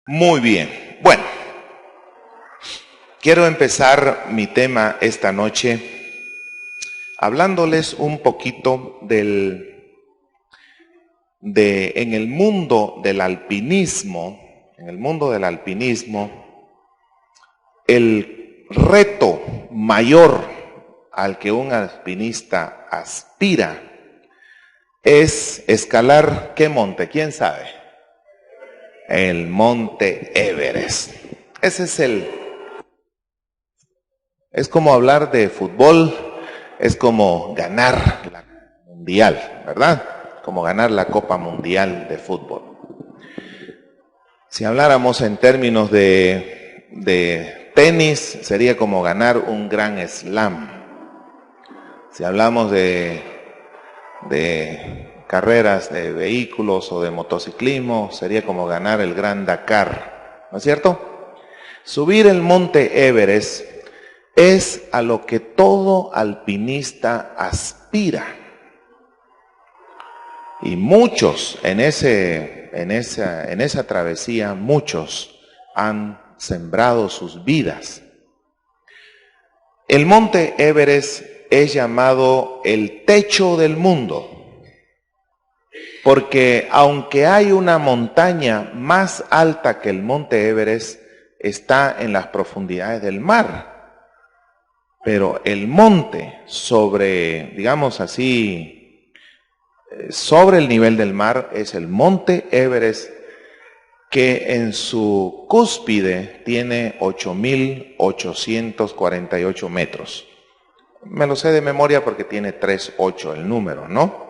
Muy bien. Bueno, quiero empezar mi tema esta noche hablándoles un poquito en el mundo del alpinismo, el reto mayor al que un alpinista aspira es escalar ¿qué monte? ¿Quién sabe? El monte Everest. Es como hablar de fútbol, es como ganar la mundial, ¿verdad? Como ganar la Copa Mundial de Fútbol. Si habláramos en términos de tenis, sería como ganar un Grand Slam. Si hablamos de carreras de vehículos o de motociclismo, sería como ganar el Gran Dakar, ¿no es cierto? Subir el monte Everest es a lo que todo alpinista aspira. Y muchos en esa travesía, muchos han sembrado sus vidas. El monte Everest es llamado el techo del mundo, porque aunque hay una montaña más alta que el monte Everest, está en las profundidades del mar. Pero el monte sobre el nivel del mar es el monte Everest, que en su cúspide tiene 8.848 metros. Me lo sé de memoria porque tiene 38 el número, ¿no?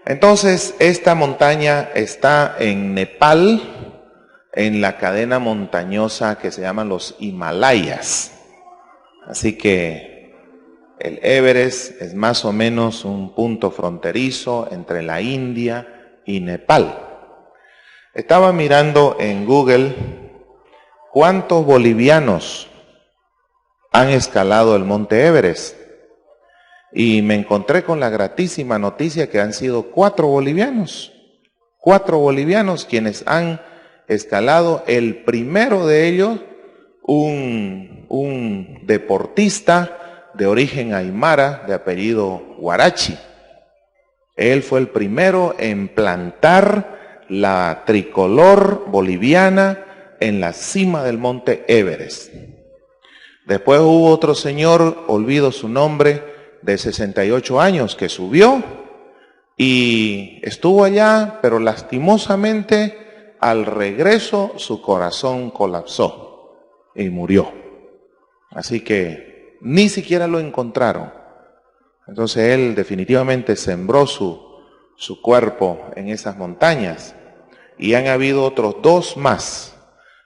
Entonces, esta montaña está en Nepal, en la cadena montañosa que se llaman los Himalayas. Así que el Everest es más o menos un punto fronterizo entre la India y Nepal. Estaba mirando en Google cuántos bolivianos han escalado el monte Everest y me encontré con la gratísima noticia que han sido 4 bolivianos quienes han escalado. El primero de ellos, un deportista de origen aymara de apellido Huarachi. Él fue el primero en plantar la tricolor boliviana en la cima del monte Everest. Después hubo otro señor, olvido su nombre, de 68 años, que subió y estuvo allá, pero lastimosamente al regreso su corazón colapsó y murió. Así que ni siquiera lo encontraron. Entonces él definitivamente sembró su cuerpo en esas montañas. Y han habido otros 2 más,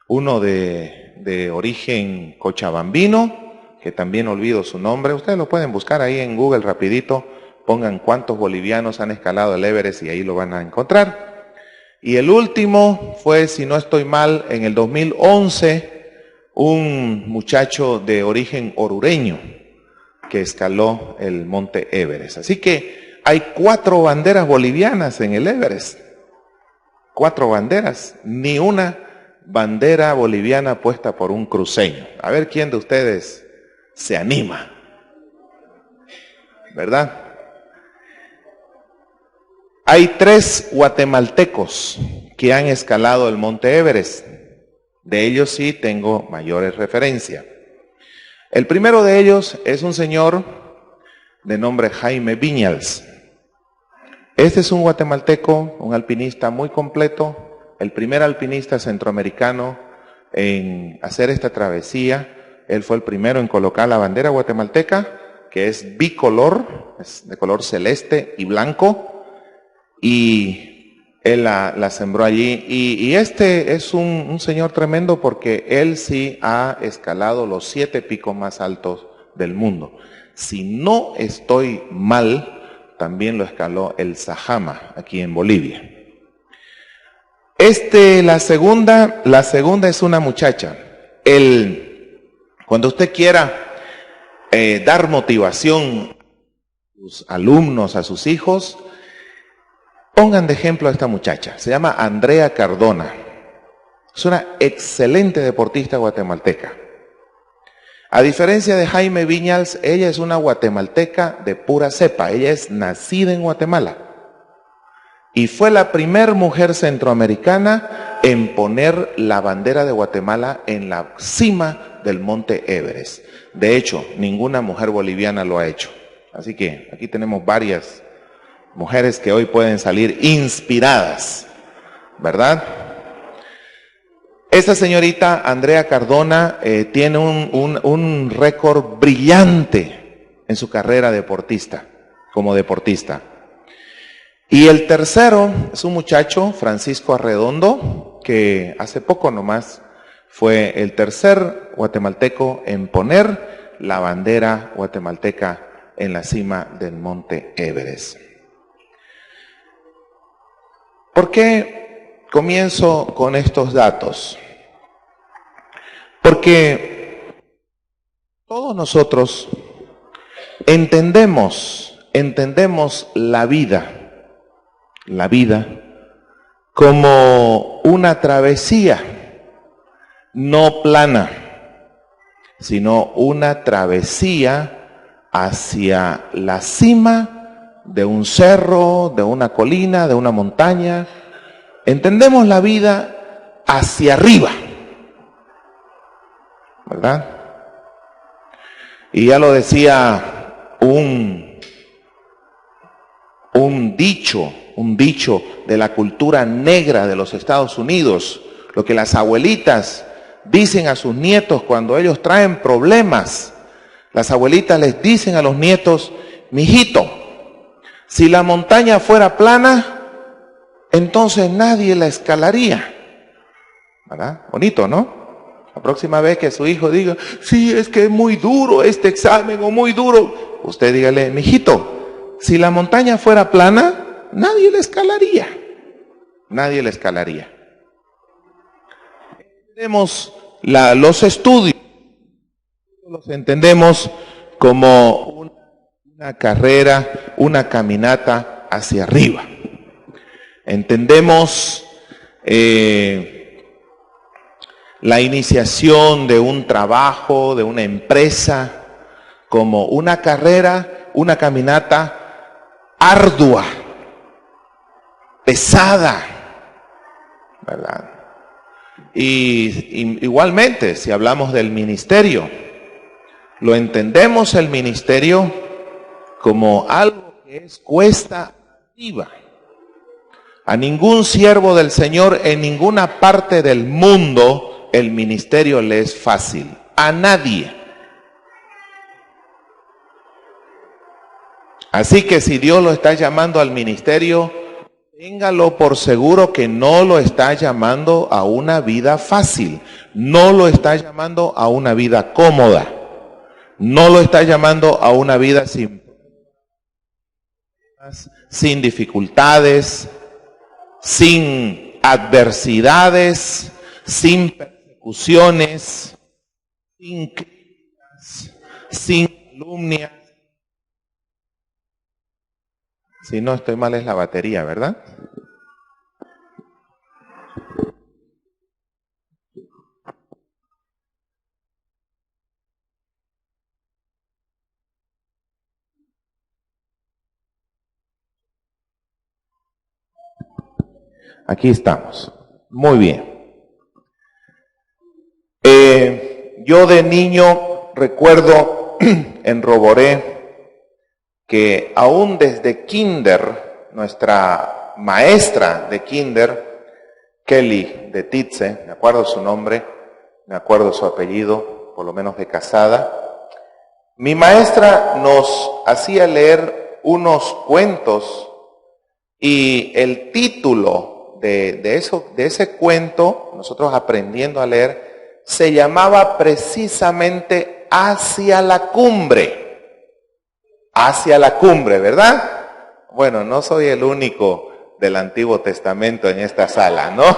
uno de origen cochabambino, que también olvido su nombre. Ustedes lo pueden buscar ahí en Google rapidito, pongan cuántos bolivianos han escalado el Everest y ahí lo van a encontrar. Y el último fue, si no estoy mal, en el 2011, un muchacho de origen orureño que escaló el monte Everest. Así que hay 4 banderas bolivianas en el Everest. 4 banderas, ni una bandera boliviana puesta por un cruceño. A ver quién de ustedes se anima, ¿verdad? Hay 3 guatemaltecos que han escalado el monte Everest. De ellos sí tengo mayores referencias. El primero de ellos es un señor de nombre Jaime Viñals. Este es un guatemalteco, un alpinista muy completo, el primer alpinista centroamericano en hacer esta travesía. Él fue el primero en colocar la bandera guatemalteca, que es bicolor, es de color celeste y blanco, y él la sembró allí. Y este es un señor tremendo porque él sí ha escalado los 7 picos más altos del mundo. Si no estoy mal, también lo escaló el Sajama, aquí en Bolivia. La segunda es una muchacha. Cuando usted quiera dar motivación a sus alumnos, a sus hijos, pongan de ejemplo a esta muchacha. Se llama Andrea Cardona. Es una excelente deportista guatemalteca. A diferencia de Jaime Viñals, ella es una guatemalteca de pura cepa. Ella es nacida en Guatemala. Y fue la primer mujer centroamericana en poner la bandera de Guatemala en la cima del monte Everest. De hecho, ninguna mujer boliviana lo ha hecho. Así que aquí tenemos varias mujeres que hoy pueden salir inspiradas, ¿verdad? Esta señorita, Andrea Cardona, tiene un récord brillante en su carrera deportista, como deportista. Y el tercero es un muchacho, Francisco Arredondo, que hace poco nomás fue el tercer guatemalteco en poner la bandera guatemalteca en la cima del monte Everest. ¿Por qué comienzo con estos datos? Porque todos nosotros entendemos la vida como una travesía, no plana, sino una travesía hacia la cima de un cerro, de una colina, de una montaña. Entendemos la vida hacia arriba, ¿verdad? Y ya lo decía un dicho de la cultura negra de los Estados Unidos, lo que las abuelitas dicen a sus nietos cuando ellos traen problemas. Las abuelitas les dicen a los nietos: mijito, si la montaña fuera plana, entonces nadie la escalaría. ¿Verdad? Bonito, ¿no? La próxima vez que su hijo diga: sí, es que es muy duro este examen o muy duro, usted dígale: mijito, si la montaña fuera plana, nadie la escalaría. Nadie la escalaría. Entendemos los estudios, los entendemos como una carrera, una caminata hacia arriba. Entendemos la iniciación de un trabajo, de una empresa, como una carrera, una caminata ardua, pesada, ¿verdad? Y igualmente, si hablamos del ministerio, lo entendemos el ministerio como algo que es cuesta arriba. A ningún siervo del Señor en ninguna parte del mundo el ministerio le es fácil. A nadie. Así que si Dios lo está llamando al ministerio, téngalo por seguro que no lo está llamando a una vida fácil. No lo está llamando a una vida cómoda. No lo está llamando a una vida sin dificultades, sin adversidades, sin persecuciones, sin críticas, sin calumnias. Si no estoy mal es la batería, ¿verdad? Aquí estamos. Muy bien. Yo de niño recuerdo en Roboré que aún desde kinder, nuestra maestra de kinder, Kelly de Titze, me acuerdo su nombre, me acuerdo su apellido, por lo menos de casada, mi maestra nos hacía leer unos cuentos y el título de ese cuento, nosotros aprendiendo a leer, se llamaba precisamente Hacia la Cumbre. Hacia la Cumbre, ¿verdad? Bueno, no soy el único del Antiguo Testamento en esta sala, ¿no?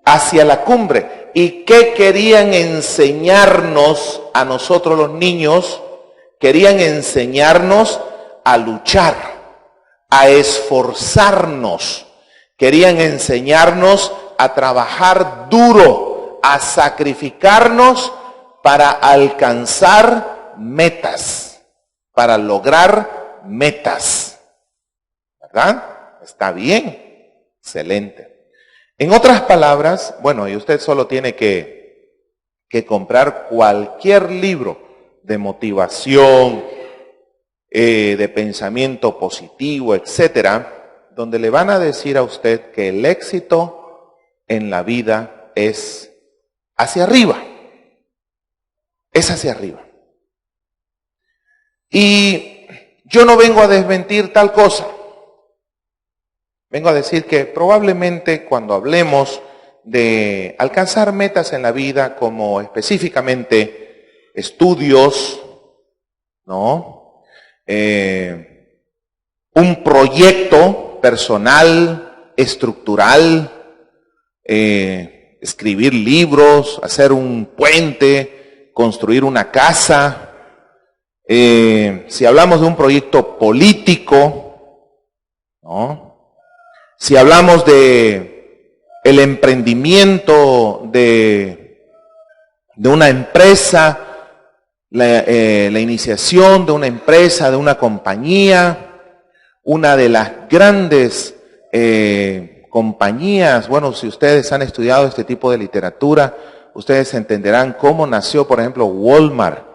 Hacia la cumbre. ¿Y qué querían enseñarnos a nosotros los niños? Querían enseñarnos a luchar, a esforzarnos. Querían enseñarnos a trabajar duro, a sacrificarnos para alcanzar metas, para lograr metas. ¿Verdad? Está bien, excelente. En otras palabras, bueno, y usted solo tiene que comprar cualquier libro de motivación, de pensamiento positivo, etcétera, donde le van a decir a usted que el éxito en la vida es hacia arriba. Es hacia arriba. Y yo no vengo a desmentir tal cosa. Vengo a decir que probablemente cuando hablemos de alcanzar metas en la vida, como específicamente estudios, ¿no? Un proyecto personal, estructural, escribir libros, hacer un puente, construir una casa. Si hablamos de un proyecto político, ¿no? Si hablamos de el emprendimiento de una empresa, la iniciación de una empresa, de una compañía, una de las grandes compañías. Bueno, si ustedes han estudiado este tipo de literatura, ustedes entenderán cómo nació, por ejemplo, Walmart,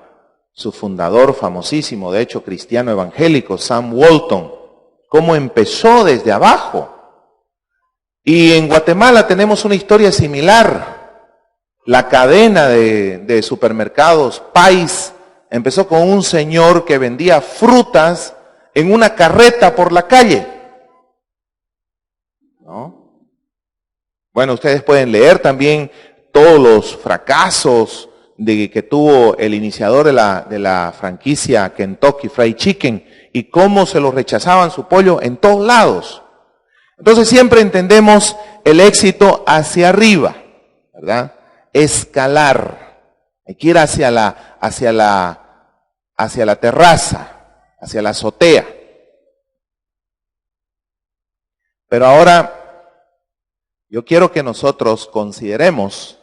su fundador famosísimo, de hecho cristiano evangélico, Sam Walton, cómo empezó desde abajo. Y en Guatemala tenemos una historia similar. La cadena de supermercados Pais empezó con un señor que vendía frutas en una carreta por la calle, ¿no? Bueno, ustedes pueden leer también todos los fracasos que tuvo el iniciador de la franquicia Kentucky Fried Chicken y cómo se lo rechazaban su pollo en todos lados. Entonces siempre entendemos el éxito hacia arriba, ¿verdad? Escalar. Hay que ir hacia la terraza, hacia la azotea. Pero ahora yo quiero que nosotros consideremos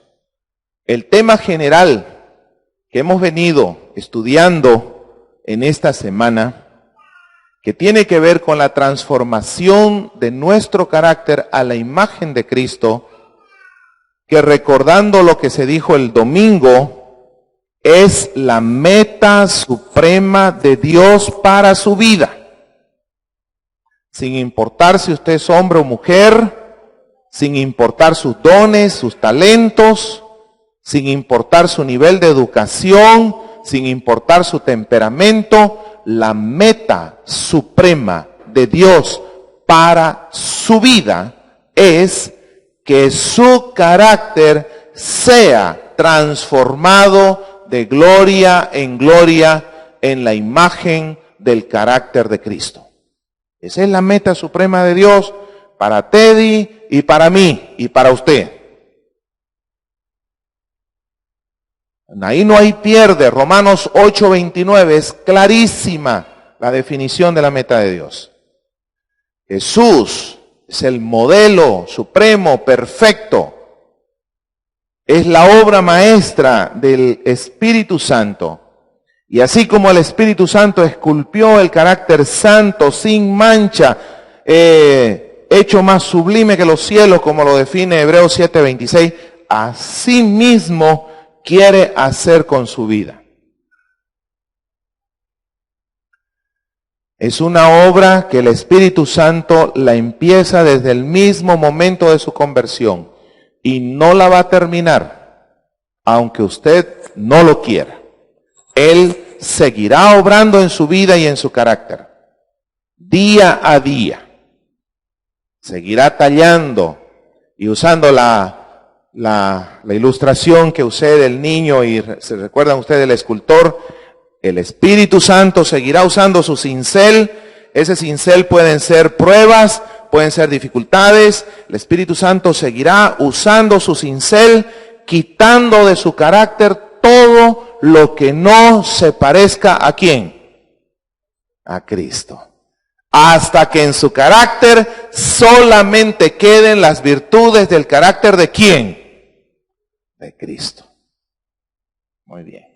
el tema general que hemos venido estudiando en esta semana, que tiene que ver con la transformación de nuestro carácter a la imagen de Cristo, que recordando lo que se dijo el domingo, es la meta suprema de Dios para su vida. Sin importar si usted es hombre o mujer, sin importar sus dones, sus talentos, sin importar su nivel de educación, sin importar su temperamento, la meta suprema de Dios para su vida es que su carácter sea transformado de gloria en gloria en la imagen del carácter de Cristo. Esa es la meta suprema de Dios para Teddy y para mí y para usted. Ahí no hay pierde. Romanos 8:29 es clarísima la definición de la meta de Dios. Jesús es el modelo supremo, perfecto. Es la obra maestra del Espíritu Santo. Y así como el Espíritu Santo esculpió el carácter santo, sin mancha, hecho más sublime que los cielos, como lo define Hebreos 7:26, así mismo quiere hacer con su vida. Es una obra que el Espíritu Santo la empieza desde el mismo momento de su conversión y no la va a terminar, aunque usted no lo quiera. Él seguirá obrando en su vida y en su carácter, día a día. Seguirá tallando y usando la ilustración que usé del niño, y se recuerdan ustedes del escultor. El Espíritu Santo seguirá usando su cincel. Ese cincel pueden ser pruebas, pueden ser dificultades. El Espíritu Santo seguirá usando su cincel, quitando de su carácter todo lo que no se parezca a ¿quién? A Cristo. hasta que en su carácter solamente queden las virtudes del carácter ¿de quién? De Cristo. Muy bien.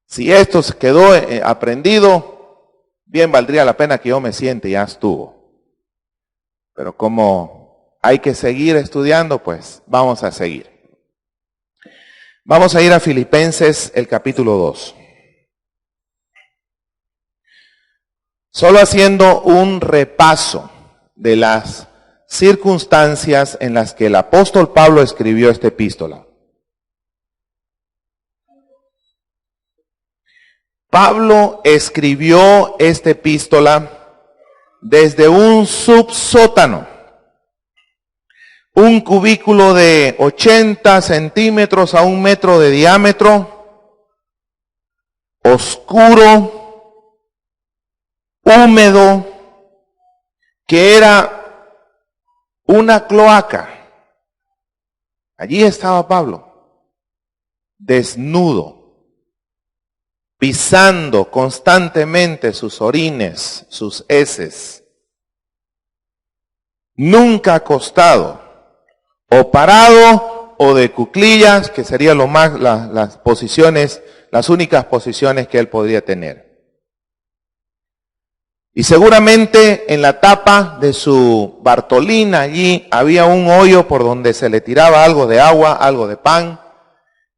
Si esto se quedó aprendido, bien valdría la pena que yo me siente, ya estuvo. Pero como hay que seguir estudiando, pues vamos a seguir. Vamos a ir a Filipenses, el capítulo 2. Solo haciendo un repaso de las circunstancias en las que el apóstol Pablo escribió esta epístola. Pablo escribió esta epístola desde un subsótano, un cubículo de 80 centímetros a 1 metro de diámetro, oscuro, húmedo, que era una cloaca. Allí estaba Pablo, desnudo, pisando constantemente sus orines, sus heces, nunca acostado, o parado o de cuclillas, que serían las posiciones, las únicas posiciones que él podría tener. Y seguramente en la tapa de su Bartolina allí había un hoyo por donde se le tiraba algo de agua, algo de pan,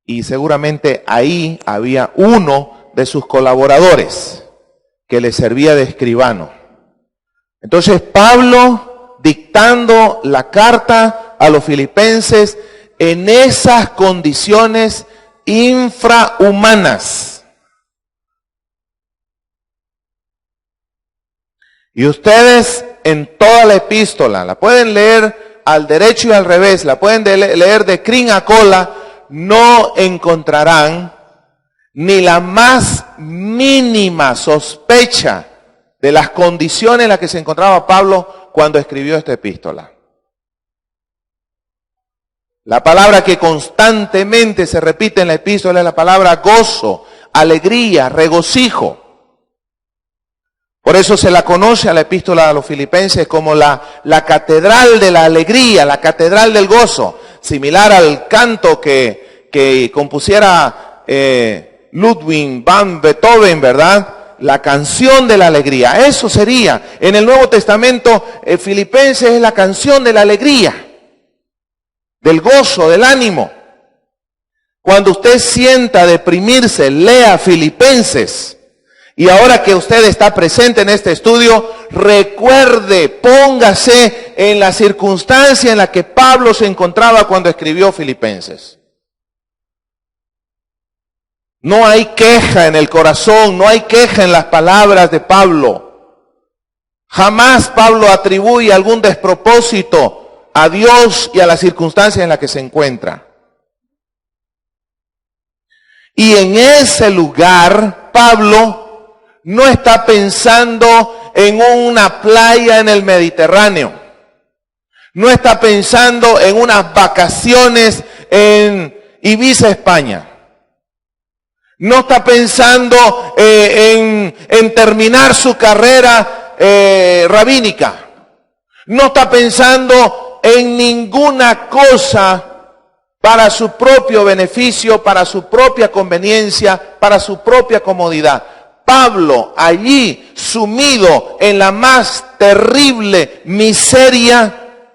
y seguramente ahí había uno de sus colaboradores que le servía de escribano. Entonces Pablo, dictando la carta a los filipenses en esas condiciones infrahumanas. Y ustedes en toda la epístola, la pueden leer al derecho y al revés, la pueden leer de crin a cola, no encontrarán ni la más mínima sospecha de las condiciones en las que se encontraba Pablo cuando escribió esta epístola. La palabra que constantemente se repite en la epístola es la palabra gozo, alegría, regocijo. Por eso se la conoce a la epístola a los filipenses como la catedral de la alegría, la catedral del gozo, similar al canto que compusiera Ludwig van Beethoven, ¿verdad? La canción de la alegría. Eso sería. En el Nuevo Testamento, Filipenses es la canción de la alegría, del gozo, del ánimo. Cuando usted sienta deprimirse, lea Filipenses. Y ahora que usted está presente en este estudio, recuerde, póngase en la circunstancia en la que Pablo se encontraba cuando escribió Filipenses. No hay queja en el corazón, no hay queja en las palabras de Pablo. Jamás Pablo atribuye algún despropósito a Dios y a la circunstancia en la que se encuentra. Y en ese lugar, Pablo no está pensando en una playa en el Mediterráneo. No está pensando en unas vacaciones en Ibiza, España. No está pensando en terminar su carrera rabínica. No está pensando en ninguna cosa para su propio beneficio, para su propia conveniencia, para su propia comodidad. Pablo, allí sumido en la más terrible miseria,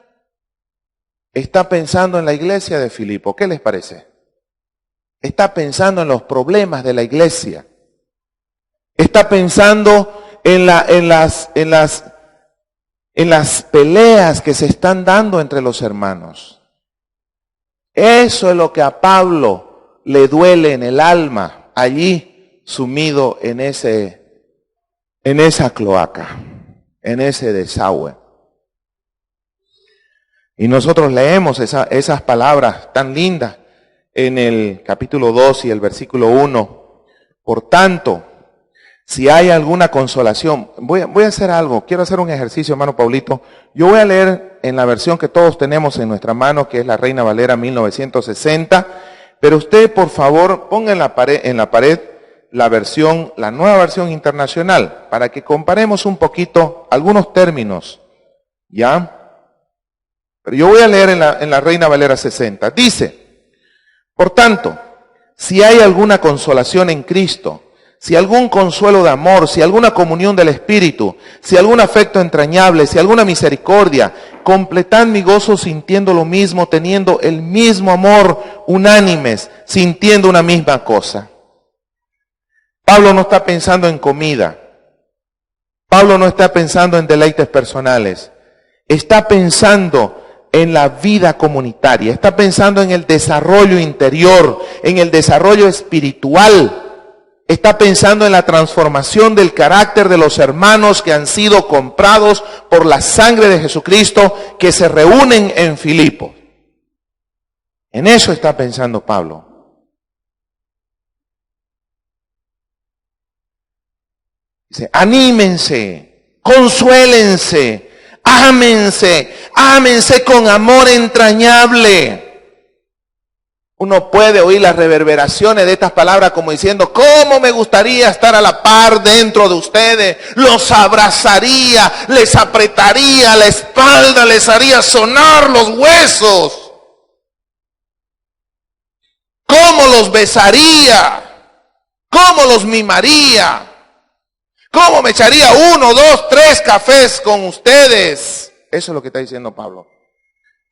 está pensando en la iglesia de Filipo. ¿Qué les parece? Está pensando en los problemas de la iglesia. Está pensando en las peleas que se están dando entre los hermanos. Eso es lo que a Pablo le duele en el alma, allí sumido en esa cloaca, en ese desagüe. Y nosotros leemos esas palabras tan lindas en el capítulo 2 y el versículo 1. Por tanto, si hay alguna consolación, voy a hacer algo, quiero hacer un ejercicio, hermano Paulito. Yo voy a leer en la versión que todos tenemos en nuestra mano, que es la Reina Valera 1960, pero usted, por favor, ponga en la pared la nueva versión internacional, para que comparemos un poquito algunos términos, ¿ya? Pero yo voy a leer en la Reina Valera 60. Dice, por tanto, si hay alguna consolación en Cristo, si algún consuelo de amor, si alguna comunión del Espíritu, si algún afecto entrañable, si alguna misericordia, completad mi gozo sintiendo lo mismo, teniendo el mismo amor, unánimes, sintiendo una misma cosa. Pablo no está pensando en comida. Pablo no está pensando en deleites personales. Está pensando en la vida comunitaria. Está pensando en el desarrollo interior, en el desarrollo espiritual. Está pensando en la transformación del carácter de los hermanos que han sido comprados por la sangre de Jesucristo, que se reúnen en Filipos. En eso está pensando Pablo. Dice, anímense, consuélense, ámense con amor entrañable. Uno puede oír las reverberaciones de estas palabras como diciendo, ¿cómo me gustaría estar a la par dentro de ustedes? Los abrazaría, les apretaría la espalda, les haría sonar los huesos. ¿Cómo los besaría? ¿Cómo los mimaría? ¿Cómo me echaría 1, 2, 3 cafés con ustedes? Eso es lo que está diciendo Pablo.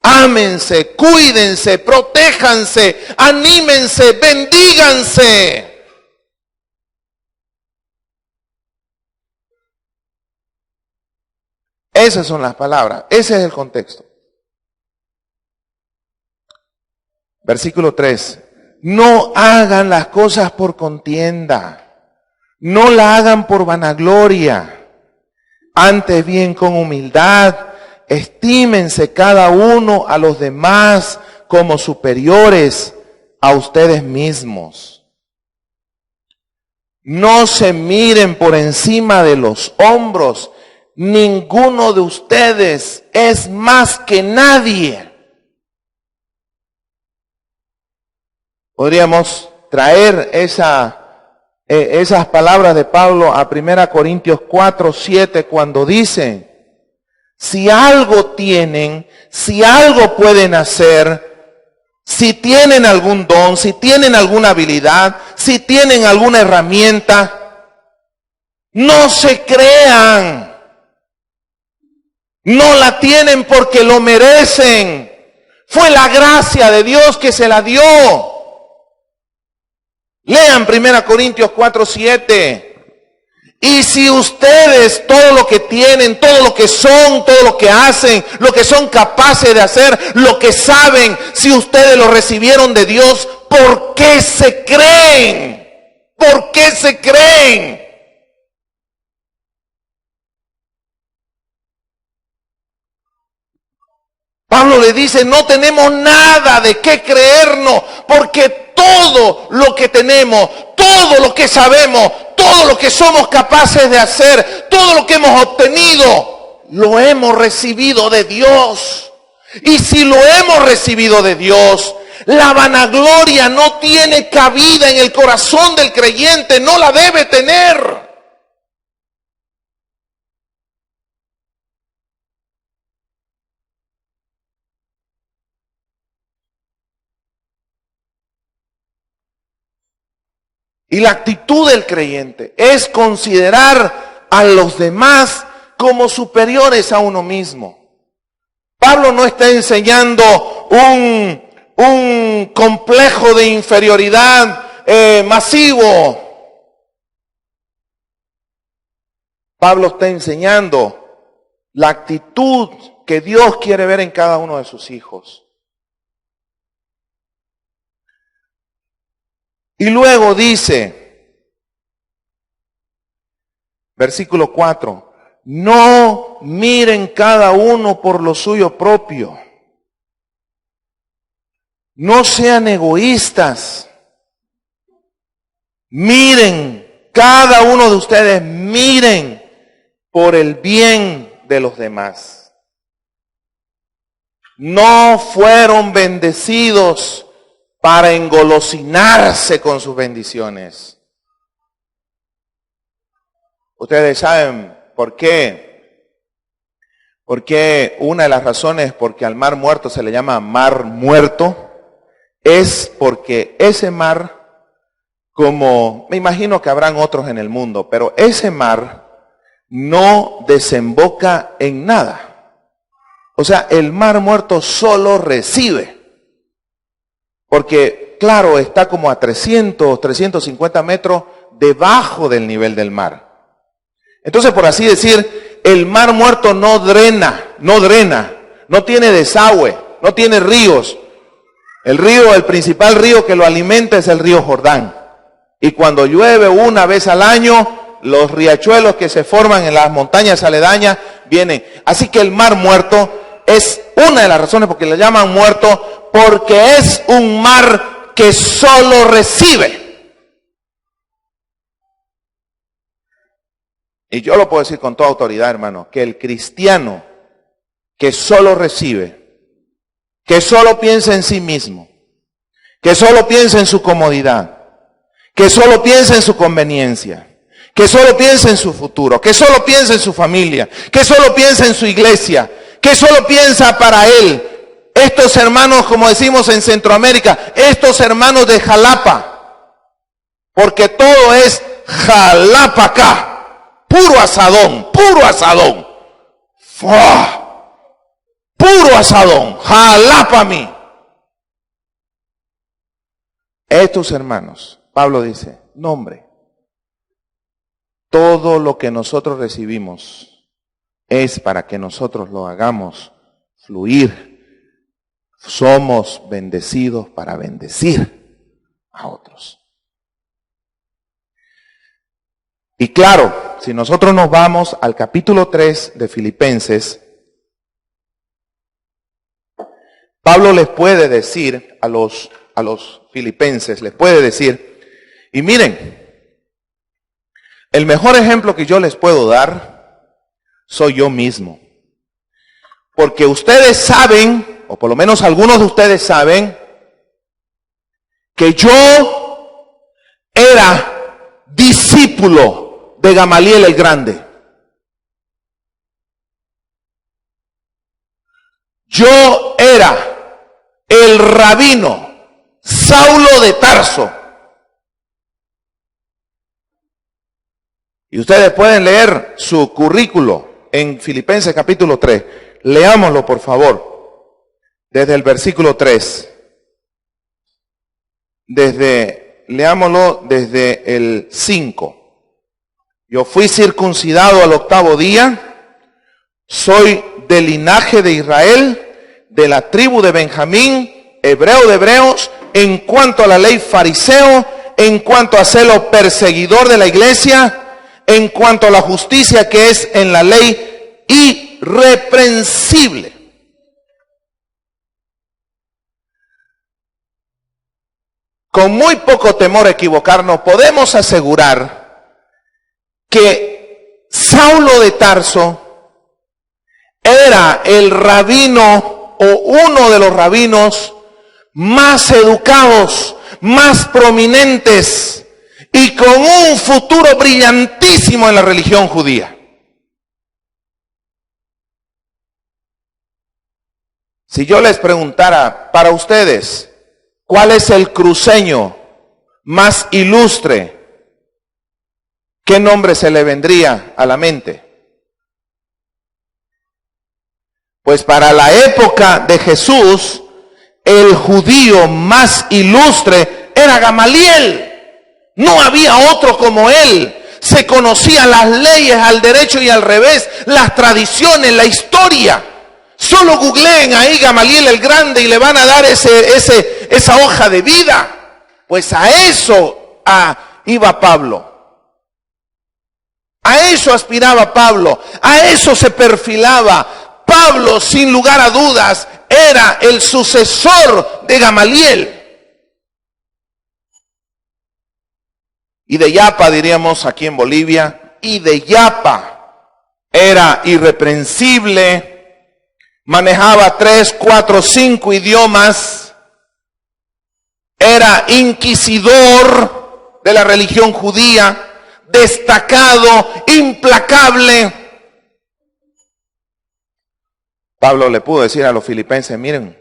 Ámense, cuídense, protéjanse, anímense, bendíganse. Esas son las palabras, ese es el contexto. Versículo 3. No hagan las cosas por contienda, no la hagan por vanagloria, antes bien con humildad. Estímense cada uno a los demás como superiores a ustedes mismos. No se miren por encima de los hombros. Ninguno de ustedes es más que nadie. Podríamos traer esas palabras de Pablo a 1 Corintios 4:7 cuando dice, si algo tienen, si algo pueden hacer, si tienen algún don, si tienen alguna habilidad, si tienen alguna herramienta, no se crean. No la tienen porque lo merecen. Fue la gracia de Dios que se la dio. Lean 1 Corintios 4:7. Y si ustedes todo lo que tienen, todo lo que son, todo lo que hacen, lo que son capaces de hacer, lo que saben, si ustedes lo recibieron de Dios, ¿por qué se creen? ¿Por qué se creen? Pablo le dice, no tenemos nada de qué creernos, porque todo lo que tenemos, todo lo que sabemos, todo lo que somos capaces de hacer, todo lo que hemos obtenido, lo hemos recibido de Dios. Y si lo hemos recibido de Dios, la vanagloria no tiene cabida en el corazón del creyente, no la debe tener. Y la actitud del creyente es considerar a los demás como superiores a uno mismo. Pablo no está enseñando un complejo de inferioridad masivo. Pablo está enseñando la actitud que Dios quiere ver en cada uno de sus hijos. Y luego dice, versículo 4, no miren cada uno por lo suyo propio. No sean egoístas. Miren, cada uno de ustedes, miren por el bien de los demás. No fueron bendecidos para engolosinarse con sus bendiciones. Ustedes saben por qué. Porque una de las razones por que al mar muerto se le llama mar muerto es porque ese mar, como me imagino que habrán otros en el mundo, pero ese mar no desemboca en nada. O sea, el mar muerto solo recibe. Porque, claro, está como a 300, 350 metros debajo del nivel del mar. Entonces, por así decir, el mar muerto no drena, no tiene desagüe, no tiene ríos. El principal río que lo alimenta es el río Jordán. Y cuando llueve una vez al año, los riachuelos que se forman en las montañas aledañas vienen. Así que el mar muerto es una de las razones por que le llaman muerto, porque es un mar que solo recibe. Y yo lo puedo decir con toda autoridad, hermano, que el cristiano que solo recibe, que solo piensa en sí mismo, que solo piensa en su comodidad, que solo piensa en su conveniencia, que solo piensa en su futuro, que solo piensa en su familia, que solo piensa en su iglesia, que solo piensa para él. Estos hermanos, como decimos en Centroamérica, estos hermanos de Jalapa, porque todo es Jalapa acá. Puro asadón, ¡fua! Puro asadón, Jalapa a mí. Estos hermanos, Pablo dice, no hombre, todo lo que nosotros recibimos es para que nosotros lo hagamos fluir. Somos bendecidos para bendecir a otros. Y claro, si nosotros nos vamos al capítulo 3 de Filipenses, Pablo les puede decir a los filipenses, les puede decir, y miren, el mejor ejemplo que yo les puedo dar soy yo mismo. Porque ustedes saben, o por lo menos algunos de ustedes saben, que yo era discípulo de Gamaliel el Grande. Yo era el rabino Saulo de Tarso. Y ustedes pueden leer su currículo en Filipenses capítulo 3. Leámoslo, por favor, desde el versículo 3. Leámoslo desde el 5. Yo fui circuncidado al 8º día, soy del linaje de Israel, de la tribu de Benjamín, hebreo de hebreos, en cuanto a la ley fariseo, en cuanto a celo perseguidor de la iglesia, en cuanto a la justicia que es en la ley irreprensible. Con muy poco temor a equivocarnos, podemos asegurar que Saulo de Tarso era el rabino o uno de los rabinos más educados, más prominentes y con un futuro brillantísimo en la religión judía. Si yo les preguntara para ustedes, ¿cuál es el cruceño más ilustre? ¿Qué nombre se le vendría a la mente? Pues para la época de Jesús, el judío más ilustre era Gamaliel. No había otro como él. Se conocían las leyes al derecho y al revés, las tradiciones, la historia. Solo googleen ahí Gamaliel el Grande y le van a dar esa hoja de vida. Pues a eso iba Pablo. A eso aspiraba Pablo, a eso se perfilaba. Pablo, sin lugar a dudas, era el sucesor de Gamaliel. Y de Yapa, diríamos aquí en Bolivia, y de Yapa era irreprensible, manejaba 3, 4, 5 idiomas, era inquisidor de la religión judía, destacado, implacable. Pablo le pudo decir a los filipenses, miren,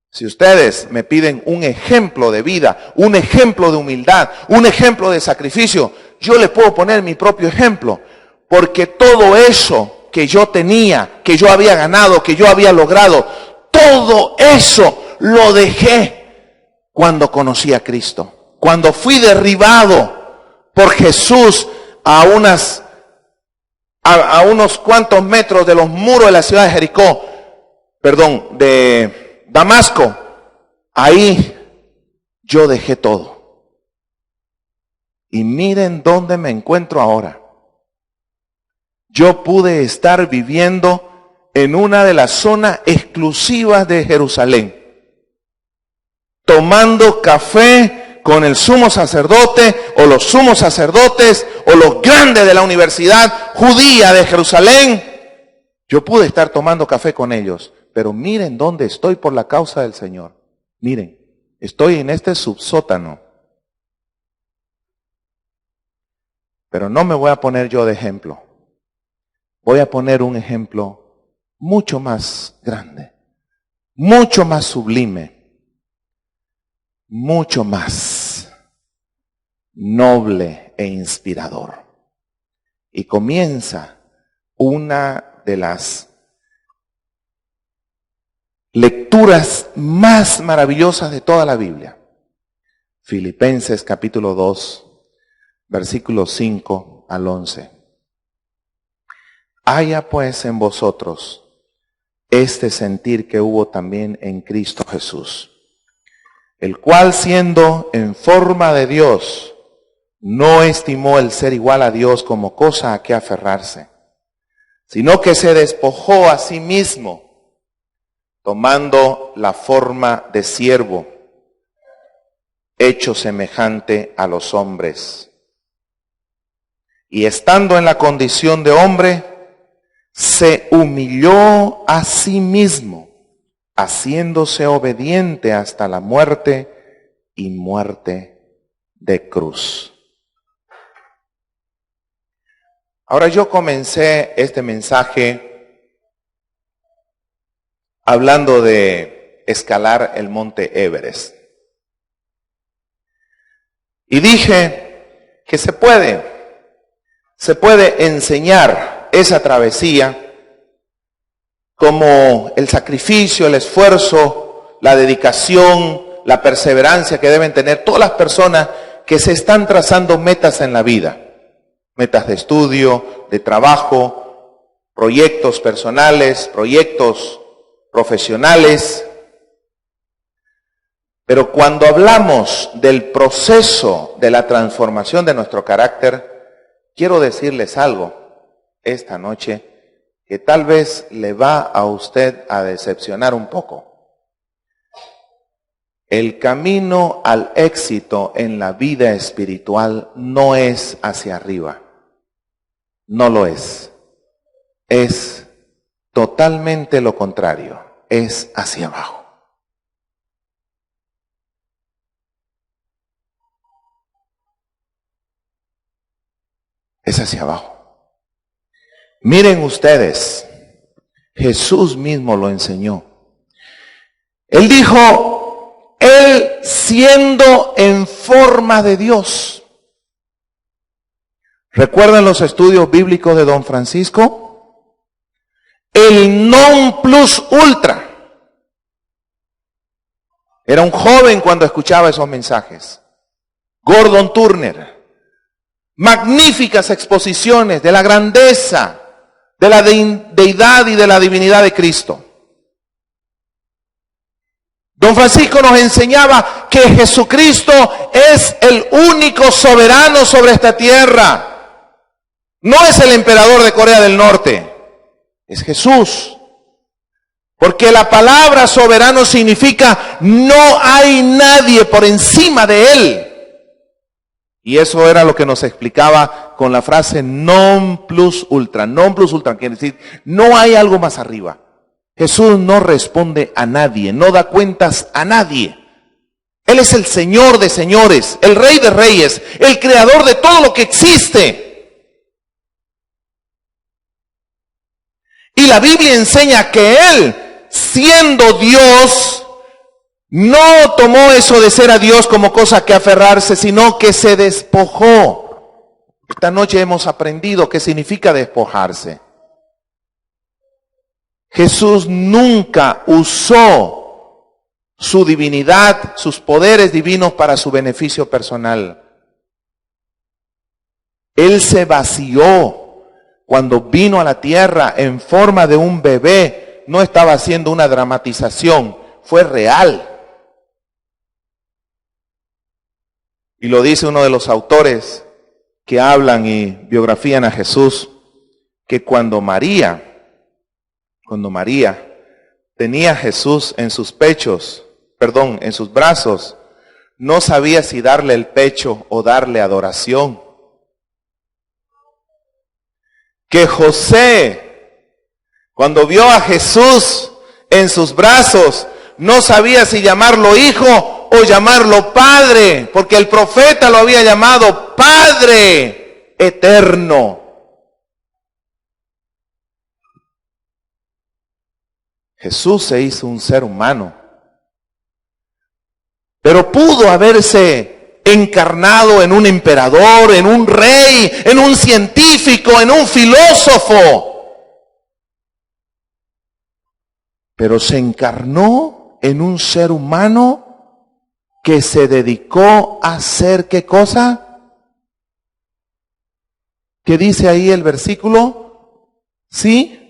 si ustedes me piden un ejemplo de vida, un ejemplo de humildad, un ejemplo de sacrificio, yo les puedo poner mi propio ejemplo, porque todo eso que yo tenía, que yo había ganado, que yo había logrado, todo eso lo dejé cuando conocí a Cristo. Cuando fui derribado por Jesús a unos cuantos metros de los muros de la ciudad de Jericó, de Damasco, ahí yo dejé todo. Y miren dónde me encuentro ahora. Yo pude estar viviendo en una de las zonas exclusivas de Jerusalén, tomando café con el sumo sacerdote o los sumos sacerdotes o los grandes de la universidad judía de Jerusalén. Yo pude estar tomando café con ellos, pero miren dónde estoy por la causa del Señor. Miren, estoy en este subsótano. Pero no me voy a poner yo de ejemplo. Voy a poner un ejemplo mucho más grande, mucho más sublime, mucho más noble e inspirador. Y comienza una de las lecturas más maravillosas de toda la Biblia. Filipenses capítulo 2, versículos 5 al 11. Haya pues en vosotros este sentir que hubo también en Cristo Jesús, el cual siendo en forma de Dios, no estimó el ser igual a Dios como cosa a que aferrarse, sino que se despojó a sí mismo, tomando la forma de siervo, hecho semejante a los hombres. Y estando en la condición de hombre, se humilló a sí mismo, haciéndose obediente hasta la muerte y muerte de cruz. Ahora yo comencé este mensaje hablando de escalar el monte Everest. Y dije que se puede enseñar esa travesía como el sacrificio, el esfuerzo, la dedicación, la perseverancia que deben tener todas las personas que se están trazando metas en la vida. Metas de estudio, de trabajo, proyectos personales, proyectos profesionales. Pero cuando hablamos del proceso de la transformación de nuestro carácter, quiero decirles algo esta noche que tal vez le va a usted a decepcionar un poco. El camino al éxito en la vida espiritual no es hacia arriba. No lo es. Es totalmente lo contrario. Es hacia abajo. Es hacia abajo. Miren ustedes, Jesús mismo lo enseñó. Él dijo, Él siendo en forma de Dios. ¿Recuerdan los estudios bíblicos de Don Francisco? El non plus ultra. Era un joven cuando escuchaba esos mensajes. Gordon Turner. Magníficas exposiciones de la grandeza, de la deidad y de la divinidad de Cristo. Don Francisco nos enseñaba que Jesucristo es el único soberano sobre esta tierra. No es el emperador de Corea del Norte, es Jesús. Porque la palabra soberano significa no hay nadie por encima de Él. Y eso era lo que nos explicaba con la frase non plus ultra. Non plus ultra quiere decir, no hay algo más arriba. Jesús no responde a nadie, no da cuentas a nadie. Él es el Señor de señores, el Rey de reyes, el creador de todo lo que existe. Y la Biblia enseña que Él, siendo Dios, no tomó eso de ser a Dios como cosa que aferrarse, sino que se despojó. Esta noche hemos aprendido qué significa despojarse. Jesús nunca usó su divinidad, sus poderes divinos para su beneficio personal. Él se vació cuando vino a la tierra en forma de un bebé. No estaba haciendo una dramatización, fue real. Y lo dice uno de los autores que hablan y biografían a Jesús, que cuando María tenía a Jesús en sus en sus brazos, no sabía si darle el pecho o darle adoración. Que José, cuando vio a Jesús en sus brazos, no sabía si llamarlo hijo o llamarlo padre, porque el profeta lo había llamado Padre eterno. Jesús se hizo un ser humano, pero pudo haberse encarnado en un emperador, en un rey, en un científico, en un filósofo. Pero se encarnó en un ser humano que se dedicó a hacer ¿qué cosa? ¿Qué dice ahí el versículo? ¿Sí?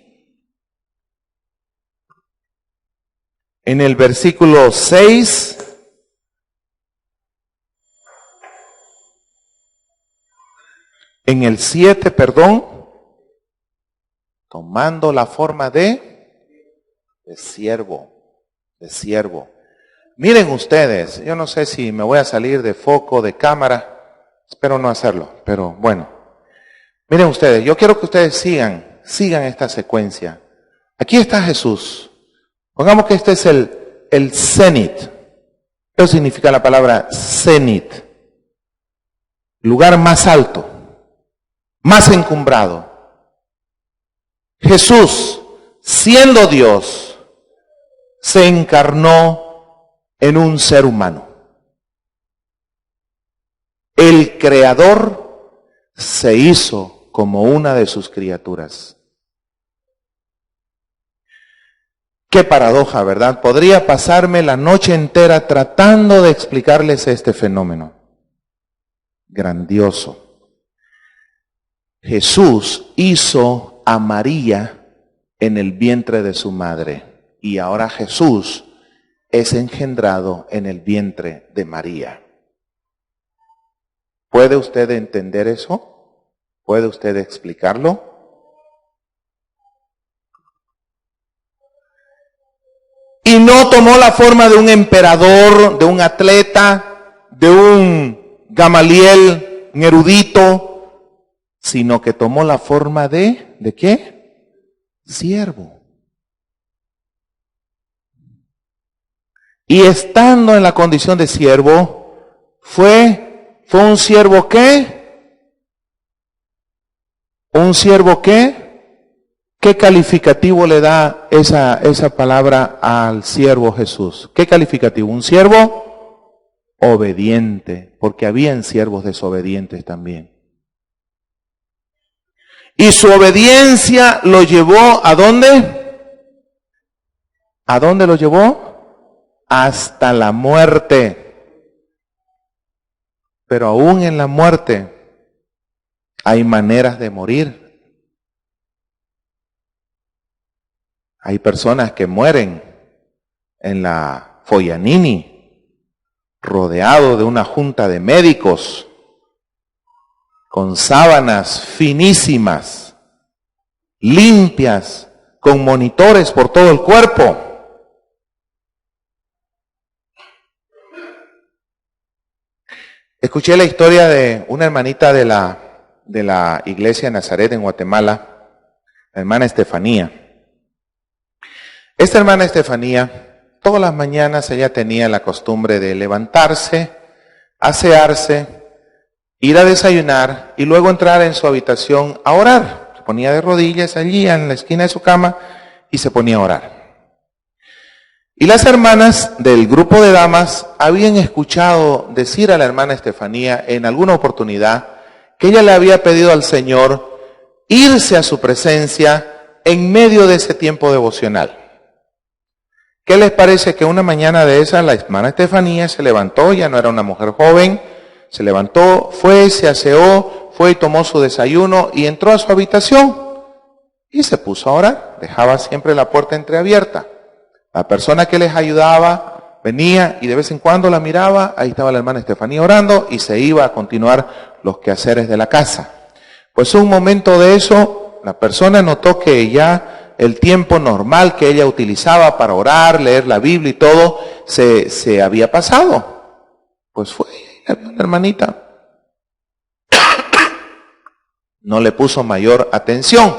En el versículo 6, en el 7, tomando la forma de siervo. Miren ustedes, yo no sé si me voy a salir de foco, de cámara, espero no hacerlo, pero bueno. Miren ustedes, yo quiero que ustedes sigan esta secuencia. Aquí está Jesús. Pongamos que este es el cenit. Eso significa la palabra cenit. Lugar más alto, más encumbrado. Jesús, siendo Dios, se encarnó en un ser humano. El Creador se hizo como una de sus criaturas. Qué paradoja, ¿verdad? Podría pasarme la noche entera tratando de explicarles este fenómeno. Grandioso. Jesús hizo a María en el vientre de su madre y ahora Jesús es engendrado en el vientre de María. ¿Puede usted entender eso? ¿Puede usted explicarlo? Y no tomó la forma de un emperador, de un atleta, de un Gamaliel, un erudito, sino que tomó la forma ¿de qué? Siervo. Y estando en la condición de siervo, fue un siervo ¿qué? ¿Un siervo qué? ¿Qué calificativo le da esa palabra al siervo Jesús? ¿Qué calificativo? Un siervo obediente, porque habían siervos desobedientes también. Y su obediencia lo llevó ¿a dónde? ¿A dónde lo llevó? Hasta la muerte. Pero aún en la muerte hay maneras de morir. Hay personas que mueren en la Foglianini, rodeado de una junta de médicos, con sábanas finísimas, limpias, con monitores por todo el cuerpo. Escuché la historia de una hermanita de la iglesia de Nazaret en Guatemala, la hermana Estefanía. Esta hermana Estefanía todas las mañanas ella tenía la costumbre de levantarse, asearse, ir a desayunar y luego entrar en su habitación a orar. Se ponía de rodillas allí en la esquina de su cama y se ponía a orar. Y las hermanas del grupo de damas habían escuchado decir a la hermana Estefanía en alguna oportunidad que ella le había pedido al Señor irse a su presencia en medio de ese tiempo devocional. ¿Qué les parece que una mañana de esa la hermana Estefanía se levantó, ya no era una mujer joven, se levantó, fue, se aseó, fue y tomó su desayuno y entró a su habitación y se puso a orar? Dejaba siempre la puerta entreabierta. La persona que les ayudaba venía y de vez en cuando la miraba, ahí estaba la hermana Estefanía orando y se iba a continuar los quehaceres de la casa. Pues un momento de eso, la persona notó que ya el tiempo normal que ella utilizaba para orar, leer la Biblia y todo, se había pasado. Pues fue la hermanita. No le puso mayor atención.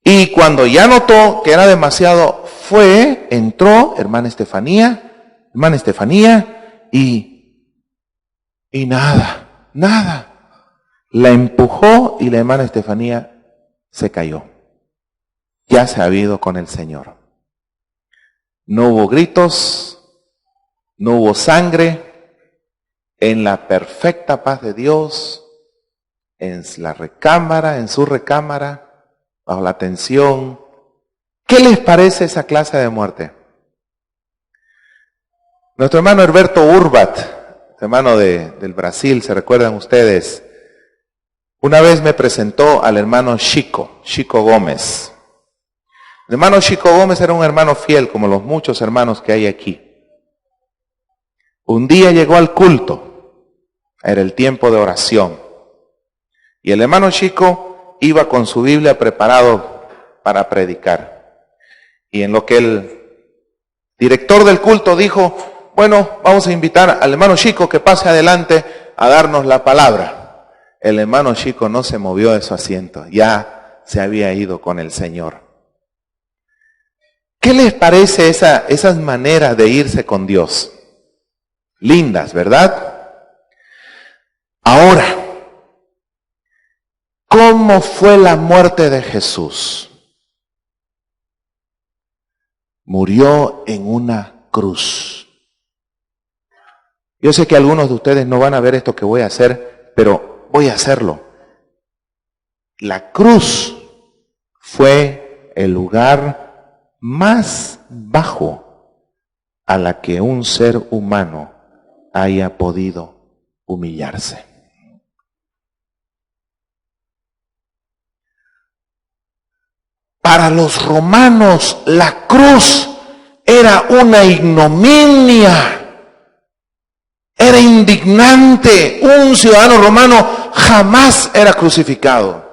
Y cuando ya notó que era demasiado, entró, hermana Estefanía, y nada. La empujó y la hermana Estefanía se cayó. Ya se había ido con el Señor. No hubo gritos, no hubo sangre, en la perfecta paz de Dios, en la recámara, en su recámara, bajo la tensión. ¿Qué les parece esa clase de muerte? Nuestro hermano Herberto Urbat, hermano del Brasil, ¿se recuerdan ustedes? Una vez me presentó al hermano Chico Gómez. El hermano Chico Gómez era un hermano fiel, como los muchos hermanos que hay aquí. Un día llegó al culto, era el tiempo de oración, y el hermano Chico iba con su Biblia preparado para predicar. Y en lo que el director del culto dijo, bueno, vamos a invitar al hermano Chico que pase adelante a darnos la palabra. El hermano Chico no se movió de su asiento, ya se había ido con el Señor. ¿Qué les parece esas maneras de irse con Dios? Lindas, ¿verdad? Ahora, ¿cómo fue la muerte de Jesús? Murió en una cruz. Yo sé que algunos de ustedes no van a ver esto que voy a hacer, pero voy a hacerlo. La cruz fue el lugar más bajo a la que un ser humano haya podido humillarse. Para los romanos la cruz era una ignominia, era indignante. Un ciudadano romano jamás era crucificado.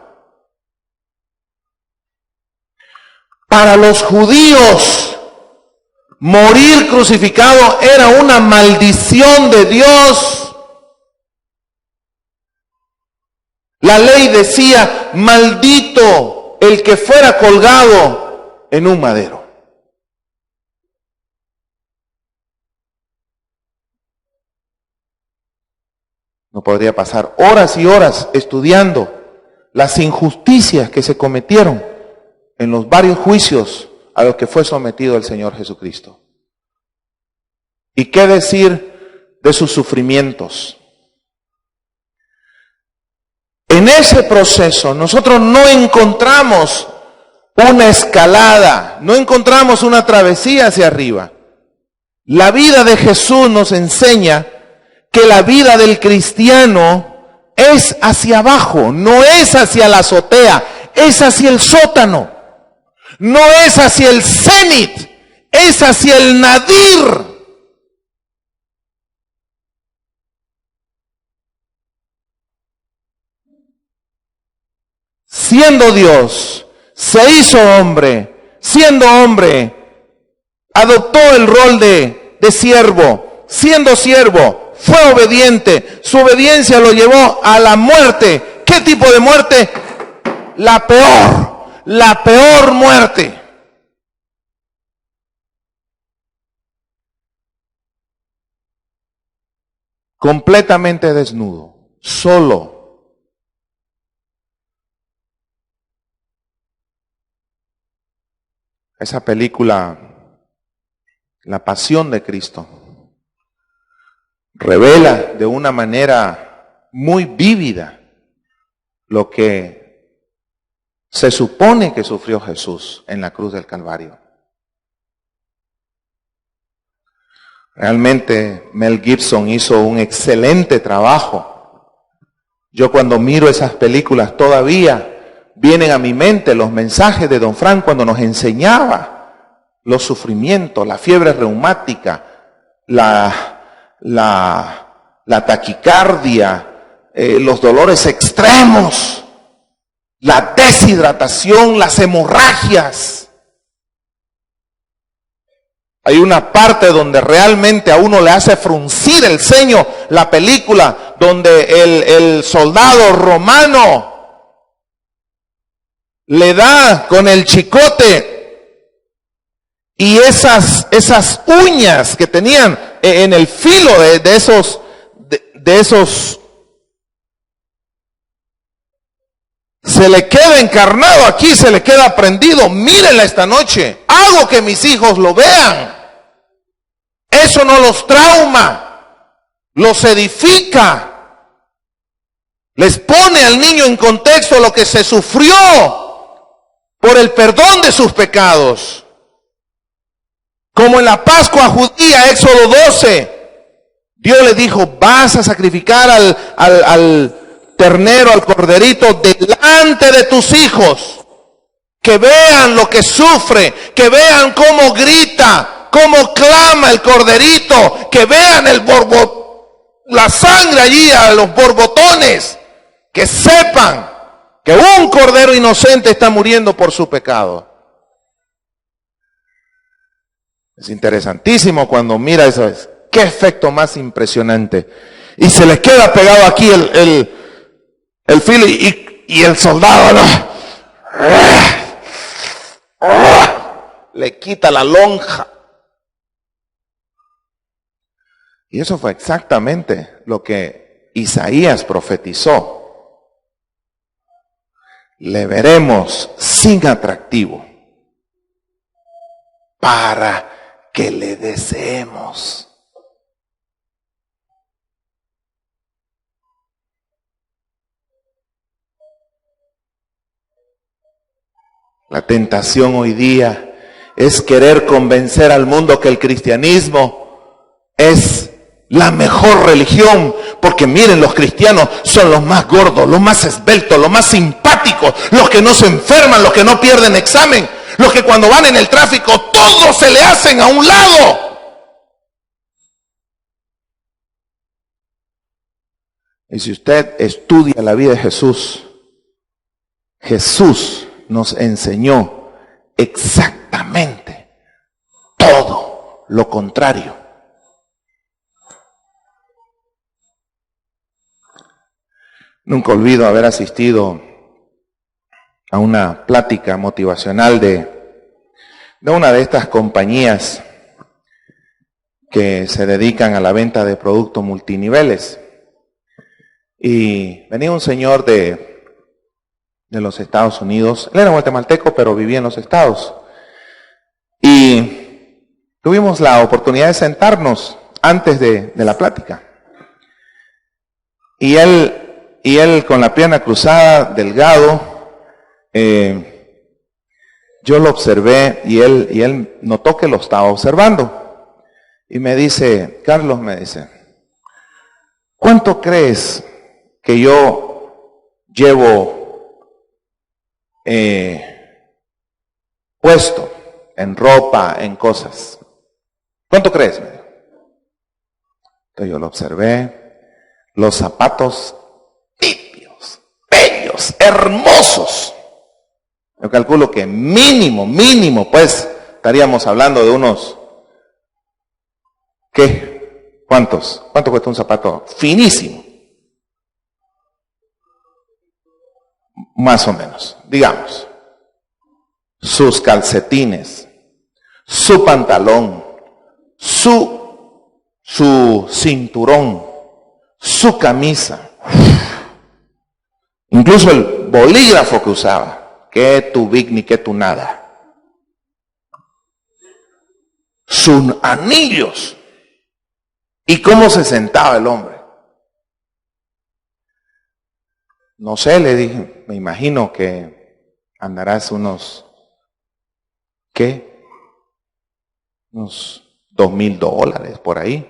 Para los judíos, morir crucificado era una maldición de Dios. La ley decía, maldito el que fuera colgado en un madero. No podría pasar horas y horas estudiando las injusticias que se cometieron en los varios juicios a los que fue sometido el Señor Jesucristo. ¿Y qué decir de sus sufrimientos? En ese proceso nosotros no encontramos una escalada, no encontramos una travesía hacia arriba. La vida de Jesús nos enseña que la vida del cristiano es hacia abajo, no es hacia la azotea, es hacia el sótano, no es hacia el cenit, es hacia el nadir. Siendo Dios, se hizo hombre, siendo hombre, adoptó el rol de siervo, siendo siervo, fue obediente, su obediencia lo llevó a la muerte. ¿Qué tipo de muerte? La peor muerte. completamente desnudo, solo. Esa película, La Pasión de Cristo, revela de una manera muy vívida lo que se supone que sufrió Jesús en la cruz del Calvario. Realmente Mel Gibson hizo un excelente trabajo. Yo cuando miro esas películas todavía vienen a mi mente los mensajes de Don Frank cuando nos enseñaba los sufrimientos, la fiebre reumática, la taquicardia, los dolores extremos, la deshidratación, las hemorragias. Hay una parte donde realmente a uno le hace fruncir el ceño la película, donde el soldado romano le da con el chicote y esas uñas que tenían en el filo de esos se le queda encarnado aquí, se le queda prendido. Mírenla esta noche. Hago que mis hijos lo vean. Eso no los trauma, los edifica. Les pone al niño en contexto lo que se sufrió por el perdón de sus pecados. Como en la Pascua judía, Éxodo 12, Dios le dijo, vas a sacrificar al ternero, al corderito, delante de tus hijos, que vean lo que sufre, que vean cómo grita, cómo clama el corderito, que vean la sangre allí, a los borbotones, que sepan que un cordero inocente está muriendo por su pecado. Es interesantísimo cuando mira eso, qué efecto más impresionante. Y se les queda pegado aquí el filo y el soldado, ¿no? Le quita la lonja. Y eso fue exactamente lo que Isaías profetizó. Le veremos sin atractivo para que le deseemos. La tentación hoy día es querer convencer al mundo que el cristianismo es la mejor religión, porque miren, los cristianos son los más gordos, los más esbeltos, los más simpáticos, los que no se enferman, los que no pierden examen, los que cuando van en el tráfico todos se le hacen a un lado. Y si usted estudia la vida de Jesús, Jesús nos enseñó exactamente todo lo contrario. Nunca olvido haber asistido a una plática motivacional de una de estas compañías que se dedican a la venta de productos multiniveles. Y venía un señor de los Estados Unidos. Él era guatemalteco, pero vivía en los Estados. Y tuvimos la oportunidad de sentarnos antes de la plática. Y él con la pierna cruzada, delgado, yo lo observé y él notó que lo estaba observando. Y me dice, Carlos, me dice, ¿cuánto crees que yo llevo puesto en ropa, en cosas? ¿Cuánto crees? Entonces yo lo observé, los zapatos limpios, bellos, hermosos. Yo calculo que mínimo, pues, estaríamos hablando de unos, ¿qué? ¿Cuántos? ¿Cuánto cuesta un zapato finísimo? Más o menos, digamos. Sus calcetines, su pantalón, su cinturón, su camisa, incluso el bolígrafo que usaba, que tu big ni que tu nada, sus anillos, y cómo se sentaba el hombre. No sé, le dije, me imagino que andarás unos, ¿qué? Unos $2,000 por ahí.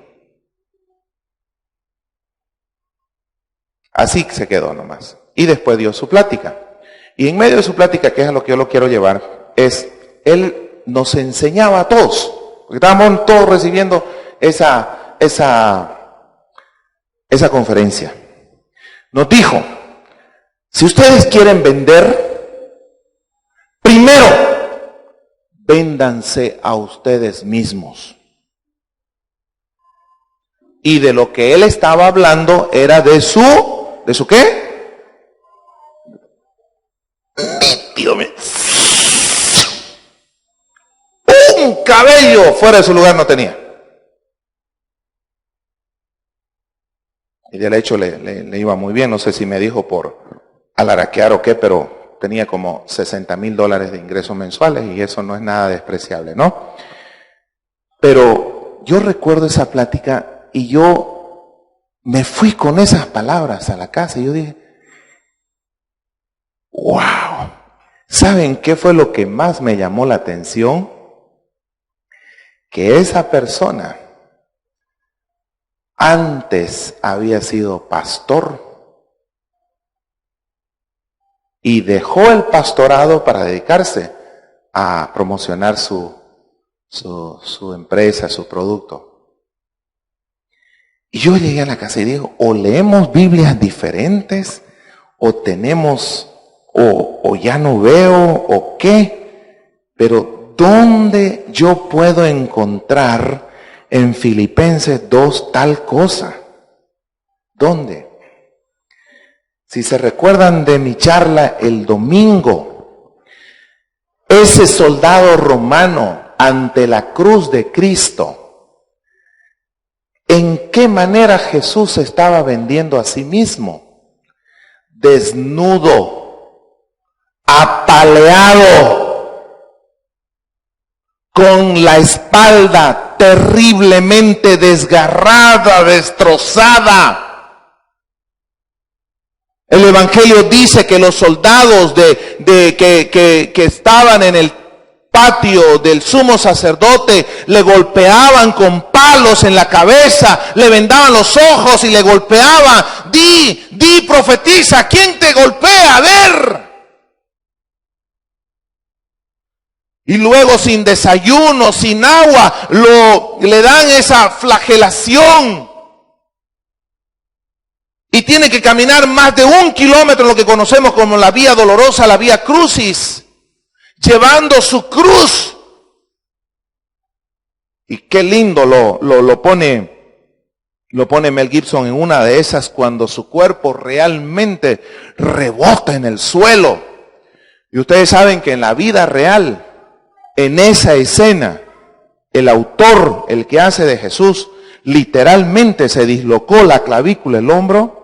Así se quedó nomás. Y después dio su plática. Y en medio de su plática, que es a lo que yo lo quiero llevar, él nos enseñaba a todos, porque estábamos todos recibiendo esa conferencia. Nos dijo, si ustedes quieren vender, primero, véndanse a ustedes mismos. Y de lo que él estaba hablando era ¿de su qué? Un cabello fuera de su lugar no tenía. Y del hecho le iba muy bien, no sé si me dijo por alaraquear o qué, pero tenía como $60,000 de ingresos mensuales y eso no es nada despreciable, ¿no? Pero yo recuerdo esa plática y yo me fui con esas palabras a la casa y yo dije, wow, ¿saben qué fue lo que más me llamó la atención? Que esa persona antes había sido pastor y dejó el pastorado para dedicarse a promocionar su empresa, su producto. Y yo llegué a la casa y digo, o leemos Biblias diferentes, o tenemos, o ya no veo, o qué, pero ¿dónde yo puedo encontrar en Filipenses 2 tal cosa? ¿Dónde? Si se recuerdan de mi charla el domingo, ese soldado romano ante la cruz de Cristo, ¿en qué manera Jesús se estaba vendiendo a sí mismo? Desnudo, apaleado, con la espalda terriblemente desgarrada, destrozada. El Evangelio dice que los soldados que estaban en el patio del sumo sacerdote le golpeaban con palos en la cabeza, le vendaban los ojos y le golpeaban. Di, profetiza, ¿quién te golpea? A ver. Y luego sin desayuno, sin agua, le dan esa flagelación. Y tiene que caminar más de 1 kilómetro, lo que conocemos como la vía dolorosa, la vía crucis, llevando su cruz. Y qué lindo lo pone Mel Gibson en una de esas, cuando su cuerpo realmente rebota en el suelo. Y ustedes saben que en la vida real, en esa escena, el autor, el que hace de Jesús, literalmente se dislocó la clavícula, el hombro.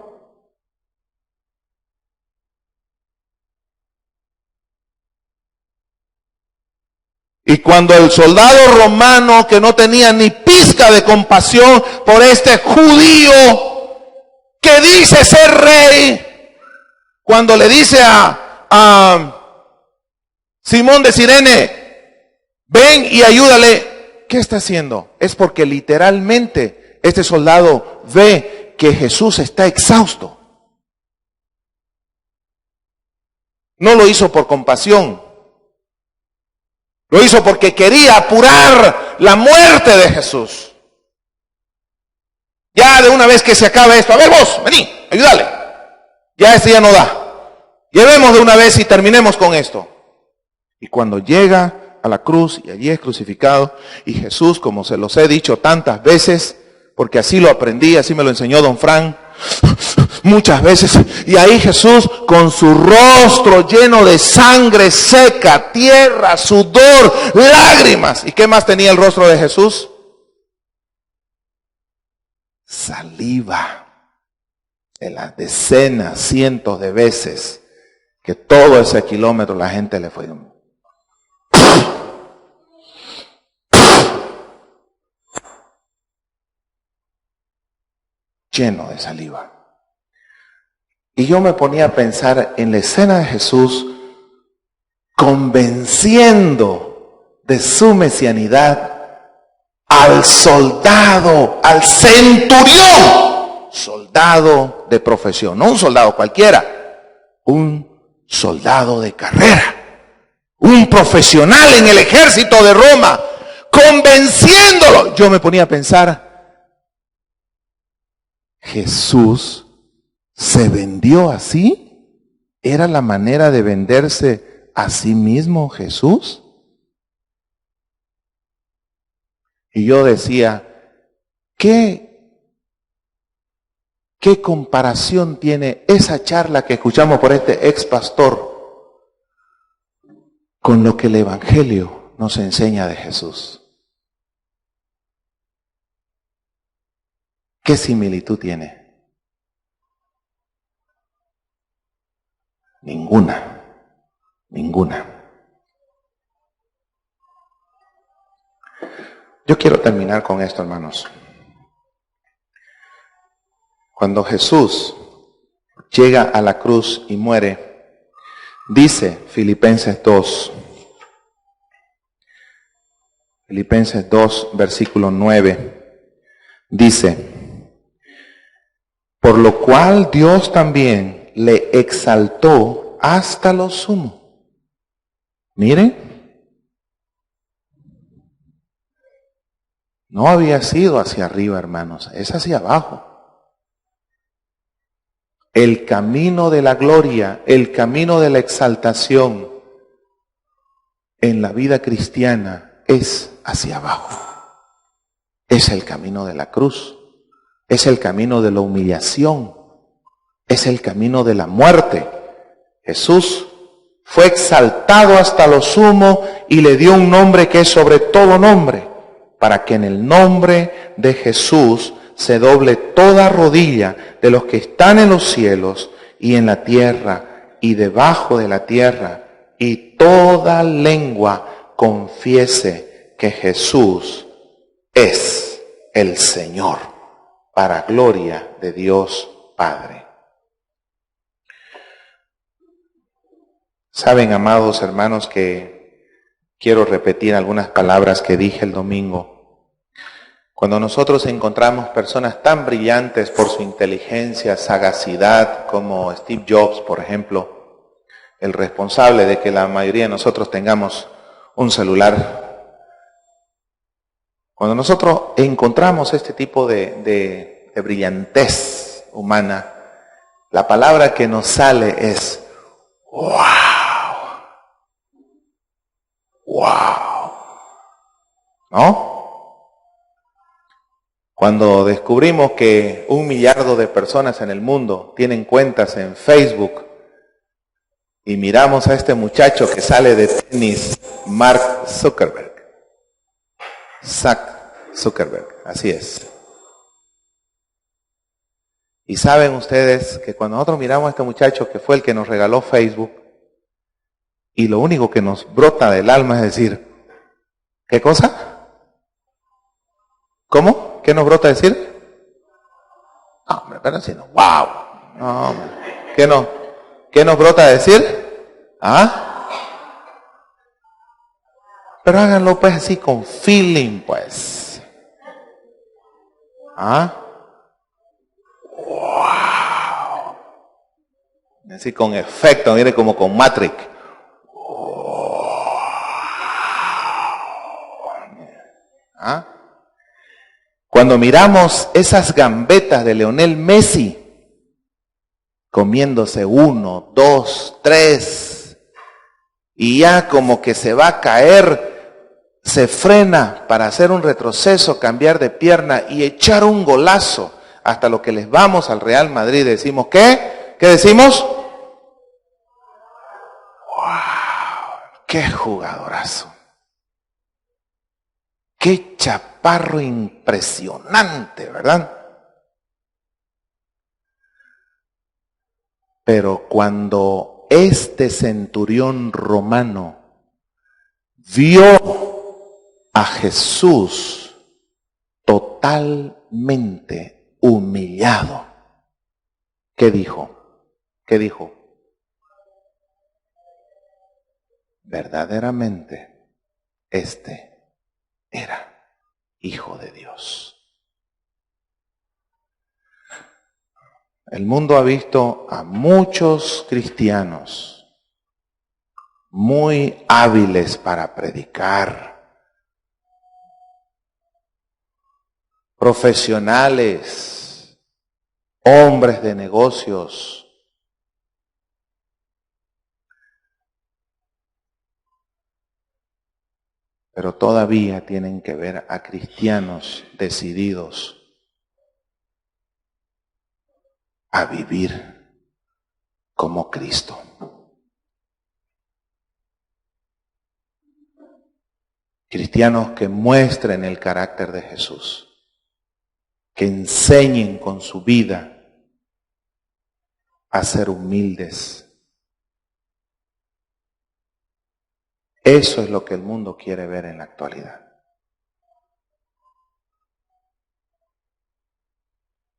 Y cuando el soldado romano, que no tenía ni pizca de compasión por este judío que dice ser rey, cuando le dice a Simón de Cirene, ven y ayúdale, ¿qué está haciendo? Es porque literalmente este soldado ve que Jesús está exhausto. No lo hizo por compasión. Lo hizo porque quería apurar la muerte de Jesús. Ya de una vez que se acabe esto, a ver vos, vení, ayúdale. Ya este ya no da. Llevemos de una vez y terminemos con esto. Y cuando llega a la cruz y allí es crucificado, y Jesús, como se los he dicho tantas veces, porque así lo aprendí, así me lo enseñó don Fran, muchas veces, y ahí Jesús con su rostro lleno de sangre seca, tierra, sudor, lágrimas. ¿Y qué más tenía el rostro de Jesús? Saliva. en las decenas, cientos de veces que todo ese kilómetro la gente le fue lleno de saliva. Y yo me ponía a pensar en la escena de Jesús convenciendo de su mesianidad al soldado, al centurión, soldado de profesión, no un soldado cualquiera, un soldado de carrera, un profesional en el ejército de Roma, convenciéndolo. Yo me ponía a pensar, Jesús se vendió así. ¿Era la manera de venderse a sí mismo Jesús? Y yo decía, ¿qué comparación tiene esa charla que escuchamos por este ex pastor con lo que el Evangelio nos enseña de Jesús? ¿Qué similitud tiene? Ninguna. Yo quiero terminar con esto, hermanos. Cuando Jesús llega a la cruz y muere, dice Filipenses 2, versículo 9, dice, por lo cual Dios también le exaltó hasta lo sumo. Miren, no había sido hacia arriba, hermanos, es hacia abajo. El camino de la gloria, el camino de la exaltación en la vida cristiana es hacia abajo. Es el camino de la cruz, es el camino de la humillación, es el camino de la muerte. Jesús fue exaltado hasta lo sumo y le dio un nombre que es sobre todo nombre, para que en el nombre de Jesús se doble toda rodilla de los que están en los cielos y en la tierra y debajo de la tierra, y toda lengua confiese que Jesús es el Señor, para gloria de Dios Padre. Saben, amados hermanos, que quiero repetir algunas palabras que dije el domingo. Cuando nosotros encontramos personas tan brillantes por su inteligencia, sagacidad, como Steve Jobs, por ejemplo, el responsable de que la mayoría de nosotros tengamos un celular. Cuando nosotros encontramos este tipo de brillantez humana, la palabra que nos sale es ¡wow! ¡Wow! ¿No? Cuando descubrimos que 1 millardo de personas en el mundo tienen cuentas en Facebook y miramos a este muchacho que sale de tenis, Mark Zuckerberg. Zuckerberg, así es. Y saben ustedes que cuando nosotros miramos a este muchacho que fue el que nos regaló Facebook, y lo único que nos brota del alma es decir, ¿qué cosa? ¿Cómo? ¿Qué nos brota decir? No, hombre, pero si no, wow. No, hombre. ¿Qué nos brota decir? ¿Ah? Pero háganlo pues así con feeling, pues. ¿Ah? Wow. Así con efecto, mire, como con Matrix. ¿Ah? Cuando miramos esas gambetas de Lionel Messi, comiéndose 1, 2, 3, y ya como que se va a caer, se frena para hacer un retroceso, cambiar de pierna y echar un golazo, hasta lo que les vamos al Real Madrid, decimos, ¿qué? ¿Qué decimos? ¡Wow! ¡Qué jugadorazo! ¡Qué chaparro impresionante!, ¿verdad? Pero cuando este centurión romano vio a Jesús totalmente humillado, ¿qué dijo? ¿Qué dijo? Verdaderamente, este era Hijo de Dios. El mundo ha visto a muchos cristianos muy hábiles para predicar, profesionales, hombres de negocios, pero todavía tienen que ver a cristianos decididos a vivir como Cristo. Cristianos que muestren el carácter de Jesús, que enseñen con su vida a ser humildes. Eso es lo que el mundo quiere ver en la actualidad.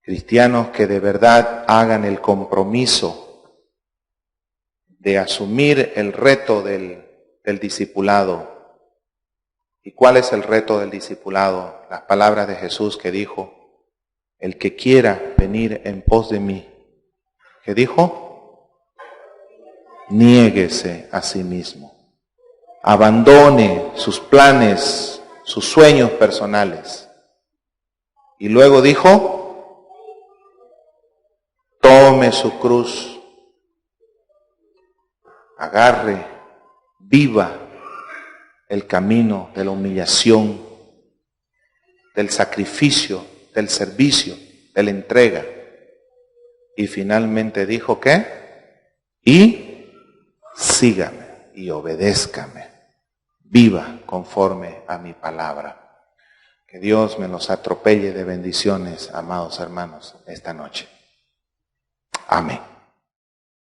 Cristianos que de verdad hagan el compromiso de asumir el reto del discipulado. ¿Y cuál es el reto del discipulado? Las palabras de Jesús que dijo, el que quiera venir en pos de mí, ¿qué dijo? Niéguese a sí mismo. Abandone sus planes, sus sueños personales. Y luego dijo, tome su cruz, agarre, viva el camino de la humillación, del sacrificio, del servicio, de la entrega. Y finalmente dijo ¿qué? Y sígame y obedézcame, viva conforme a mi palabra. Que Dios me los atropelle de bendiciones, amados hermanos, esta noche. Amén.